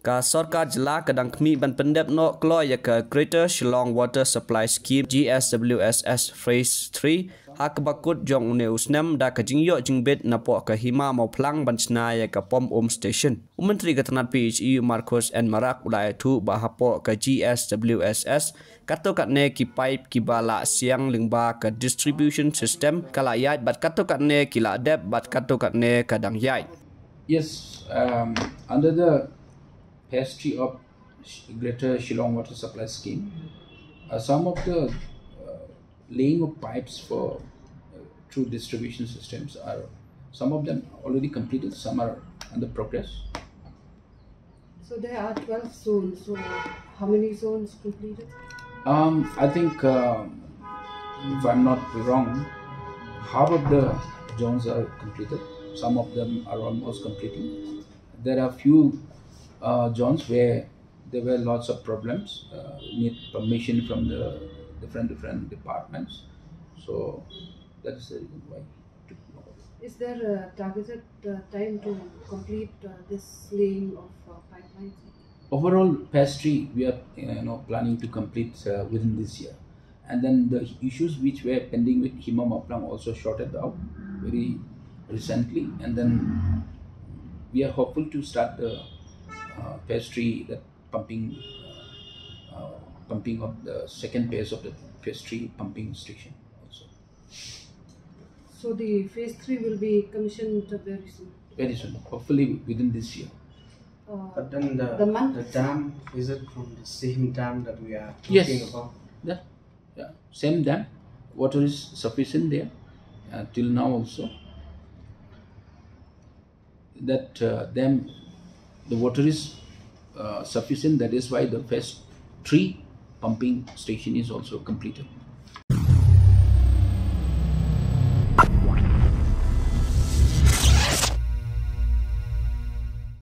Ka Sarkar Jila kadang kami ban pendep no kloy ka Greater Shillong Water Supply Scheme GSWSS Phase 3 hak bakut jong une usnam da ka jingyo jingbet na po ka hima mau plang ban chna ya ka pom station. Mentri Ketenat PHE Marcos and Marak ulai tu bahapo ka GSWSS kato katne ki pipe ki bala siang lingba ka distribution system kala yait bat kato katne ki la dep bat kato katne kadang yait. Yes, under the Phase 3 of Greater Shillong Water Supply Scheme, some of the laying of pipes for through distribution systems are, some of them already completed, some are under progress. So there are 12 zones, so how many zones completed? I think, if I'm not wrong, half of the zones are completed, some of them are almost completing. There are few zones where there were lots of problems, need permission from the different departments, so that is the reason why. Is there a targeted time to complete this laying of pipelines? Overall, Phase 3 we are planning to complete within this year, and then the issues which were pending with Hima Maplang also sorted out very recently, and then we are hopeful to start the Phase 3, the pumping of the second phase of the Phase 3 pumping station also. So the Phase 3 will be commissioned very soon? Very soon, hopefully within this year. But then the dam, is it from the same dam that we are talking about? Yeah, same dam. Water is sufficient there till now also. That dam, the water is sufficient. That is why the Phase 3 pumping station is also completed.